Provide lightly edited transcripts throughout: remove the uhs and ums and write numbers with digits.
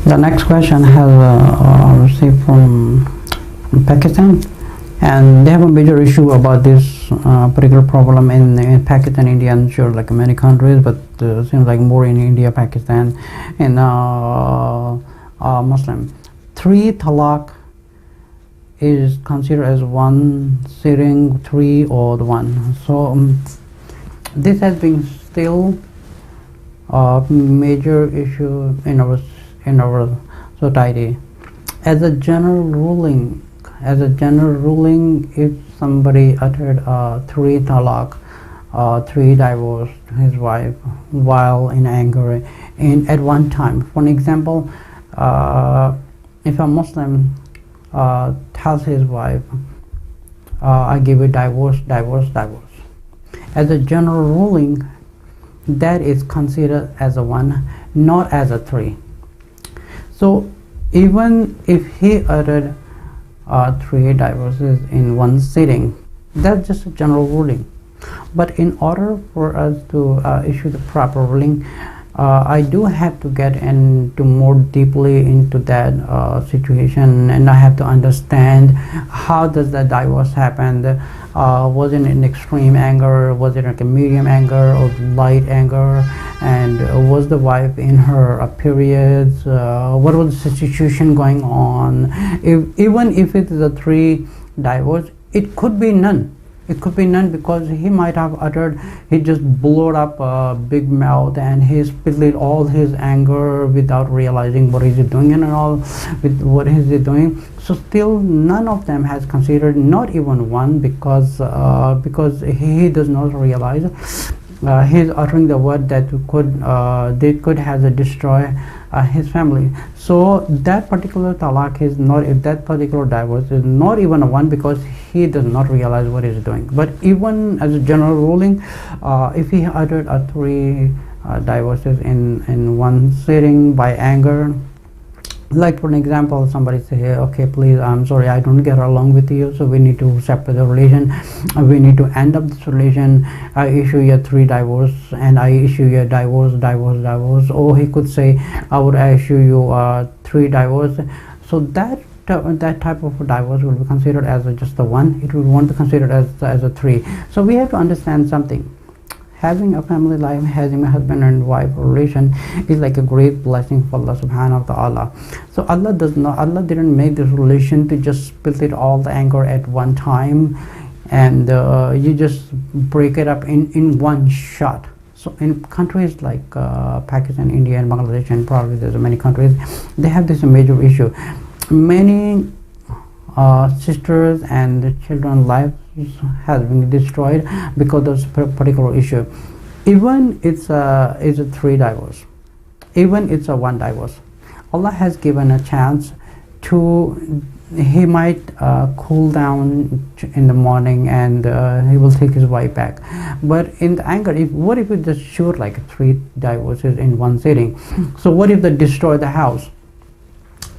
The next question has received from Pakistan, and they have a major issue about this particular problem in Pakistan, India, and sure like many countries, but seems like more in India, Pakistan, and Muslim. 3 talaq is considered as one sitting, 3 or the 1. So this has been still a major issue in our society. As a general ruling, if somebody uttered 3 talaq, 3 divorced his wife while in anger at one time. For example, if a Muslim tells his wife, I give you divorce. As a general ruling, that is considered as a 1, not as a 3. So even if he uttered 3 divorces in one sitting, that's just a general ruling. But in order for us to issue the proper ruling, I do have to get into more deeply into that situation, and I have to understand how does the divorce happen. Was it an extreme anger? Was it like a medium anger or light anger? And was the wife in her periods? What was the situation going on? Even if it is a 3 divorce, it could be none. It could be none, because he might have uttered, he just blew up a big mouth and he spilled all his anger without realizing what is he doing and all, with what is he doing. So still none of them has considered, not even 1, because he does not realize he's uttering the word that could have destroyed his family. So that particular talaq is not, if that particular divorce is not even a 1, because he does not realize what he's doing. But even as a general ruling, if he uttered 3 divorces in one sitting by anger, like for an example, somebody say, okay, please, I'm sorry, I don't get along with you, so we need to separate the relation, we need to end up this relation. I issue you 3 divorce, and I issue you divorce. Or he could say, I would issue you 3 divorce. So that type of divorce will be considered as just a 1. It will want to consider as a 3. So we have to understand something. Having a family life, having a husband and wife relation is like a great blessing for Allah subhanahu wa ta'ala. So Allah didn't make this relation to just spill it all the anger at one time, and you just break it up in one shot. So in countries like Pakistan, India, and Bangladesh, and probably there's many countries, they have this major issue. Many sisters and children's lives has been destroyed because of this particular issue. Even it's a 3 divorce, even it's a 1 divorce, Allah has given a chance to, he might cool down in the morning, and he will take his wife back. But in the anger, what if we just shoot like 3 divorces in one sitting? So what if they destroy the house?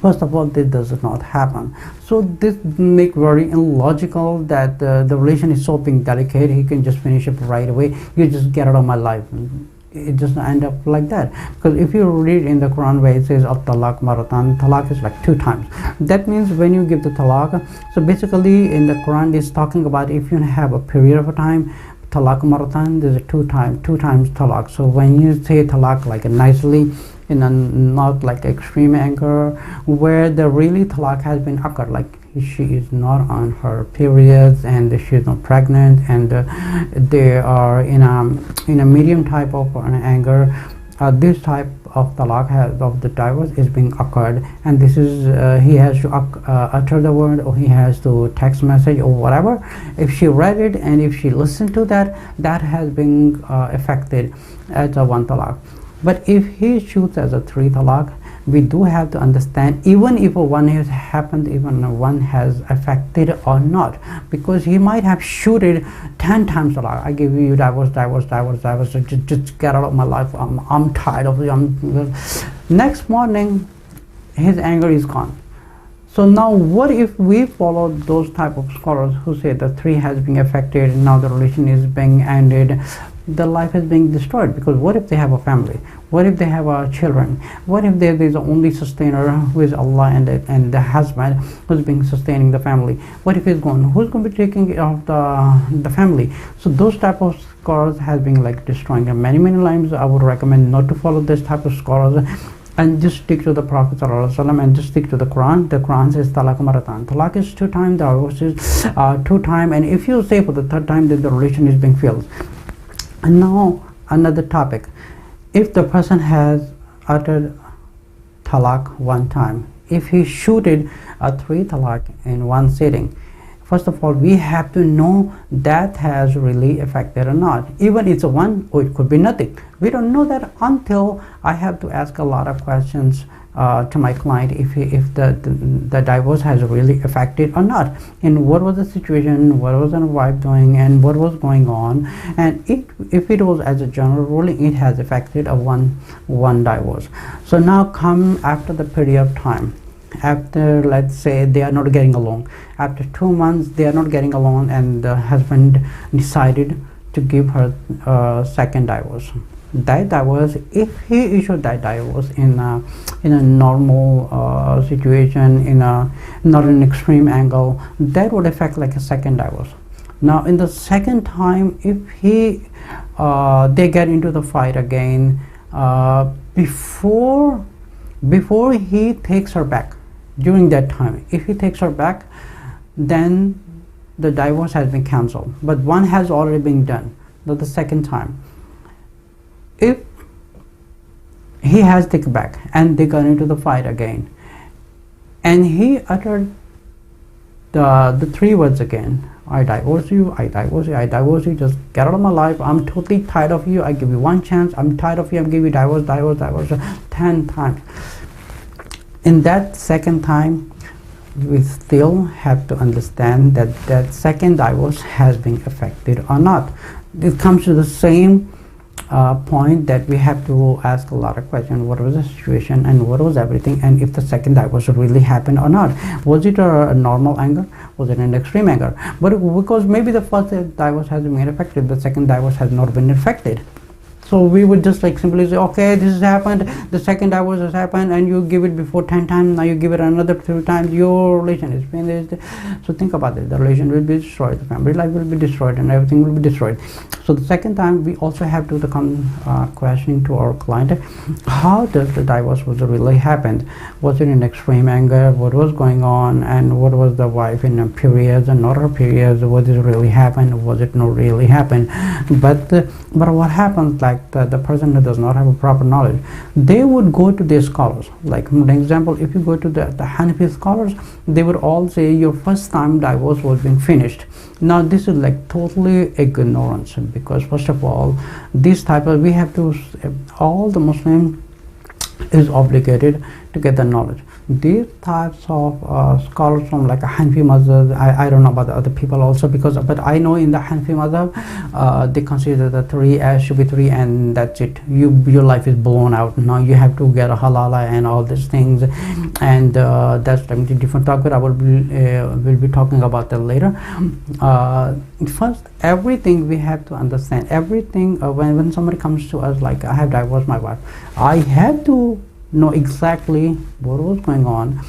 First of all, this does not happen. So this make very illogical that the relation is so being delicate, he can just finish it right away. You just get out of my life. It just end up like that. Because if you read in the Quran where it says Talaq maratan, talaq is like 2 times. That means when you give the talaq, so basically in the Quran is talking about if you have a period of time, talaq maratan, there's a 2 times talaq. So when you say talaq like nicely, in a not like extreme anger, where the really talaq has been occurred, like she is not on her periods and she is not pregnant, and they are in a medium type of anger, this type of talaq of the divorce is being occurred, and this is he has to utter the word, or he has to text message or whatever. If she read it and if she listened to that has been affected as a 1 talaq. But if he shoots as a 3 talaq, we do have to understand, even if a 1 has happened, even a 1 has affected or not, because he might have shooted 10 times talaq. I give you divorce, so just get out of my life. I'm tired of you. Next morning, his anger is gone. So now what if we follow those type of scholars who say the 3 has been affected, now the relation is being ended? their life is being destroyed. Because what if they have a family? What if they have children? What if there is the only sustainer who is Allah, and the husband who's being sustaining the family? What if he's gone? Who's going to be taking care of the family? So those type of scholars has been like destroying them. Many times I would recommend not to follow this type of scholars, and just stick to the Prophet ﷺ, and just stick to the Quran. The Quran says Talaq maratan. Talaq is 2 times, divorce is 2 times, and if you say for the 3rd time, then the relation is being failed. And now another topic. If the person has uttered talaq 1 time, if he shooted 3 talaq in 1 sitting, first of all, we have to know that has really affected or not. Even it's a 1, or it could be nothing. We don't know that until I have to ask a lot of questions to my client if the divorce has really affected or not, and what was the situation, what was the wife doing, and what was going on. And if it was as a general ruling, it has affected a one divorce. So now come after the period of time. After, let's say, they are not getting along. After 2 months they are not getting along, and the husband decided to give her a 2nd divorce. That divorce, if he issued that divorce in a normal situation, not an extreme angle, that would affect like a 2nd divorce. Now in the 2nd time, if they get into the fight again, before he takes her back, during that time, if he takes her back, then the divorce has been cancelled. But one has already been done, the 2nd time. If he has taken back and they got into the fight again, and he uttered the 3 words again, I divorce you, I divorce you, I divorce you, just get out of my life, I'm totally tired of you, I give you 1 chance, I'm tired of you, I'm giving you divorce, 10 times. In that 2nd time, we still have to understand that 2nd divorce has been affected or not. It comes to the same point that we have to ask a lot of questions. What was the situation, and what was everything, and if the 2nd divorce really happened or not? Was it a normal anger? Was it an extreme anger? But because maybe the 1st divorce has been affected, the 2nd divorce has not been affected. So we would just like simply say, okay, this has happened, the 2nd divorce has happened, and you give it before 10 times, now you give it another 3 times, your relation is finished. So think about it, the relation will be destroyed, the family life will be destroyed, and everything will be destroyed. So the 2nd time, we also have to come questioning to our client, how does the divorce was really happened? Was it in extreme anger? What was going on? And what was the wife in her periods and not her periods? What is really happened? Was it not really happened? But what happens, like the person who does not have a proper knowledge, they would go to their scholars. Like for example, if you go to the Hanafi scholars, they would all say your 1st time divorce was being finished. Now this is like totally ignorance, because first of all, this type of, we have to, all the Muslim is obligated to get the knowledge. These types of scholars from like a Hanafi Mazhab, I don't know about the other people also, but I know in the Hanafi Mazhab, they consider the 3 as should be 3, and that's it. Your life is blown out. Now you have to get a halala and all these things, and that's a different topic. I will be talking about that later. First, everything we have to understand. Everything when somebody comes to us like, I have divorced my wife, I have to know exactly what was going on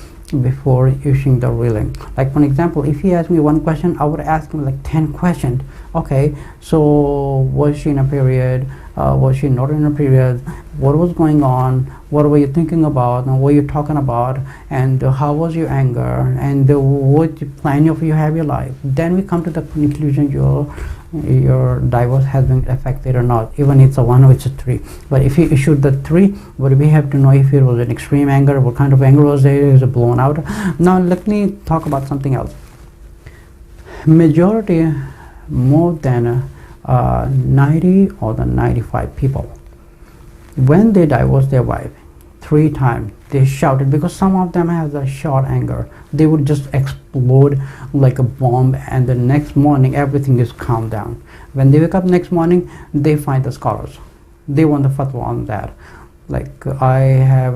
before issuing the ruling. Like for example, if he asked me 1 question, I would ask him like 10 questions. Okay, so was she in a period? Was she not in a period? What was going on? What were you thinking about? And what were you talking about? And how was your anger? And what plan of you have your life? Then we come to the conclusion your divorce has been affected or not. Even it's a 1 or it's a 3. But if he issued the 3, but we have to know if it was an extreme anger, what kind of anger was there, is it blown out. Now let me talk about something else. Majority, more than 90 or the 95 people, when they divorce their wife 3 times, they shouted, because some of them has a short anger, they would just explode like a bomb, and the next morning everything is calmed down. When they wake up next morning, they find the scholars, they want the fatwa on that. Like I have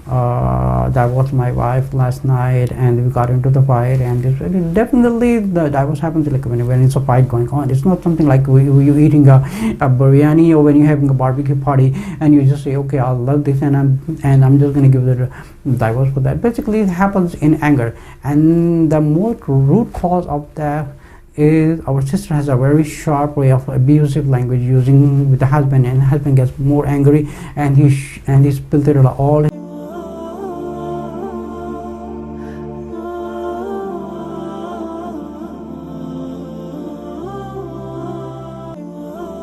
divorced my wife last night and we got into the fight, and definitely the divorce happens like when it's a fight going on. It's not something like you eating a biryani or when you're having a barbecue party and you just say, okay, I love this and I'm just going to give the divorce for that. Basically it happens in anger, and the more root cause of that is our sister has a very sharp way of abusive language using with the husband, and the husband gets more angry and he spilled it all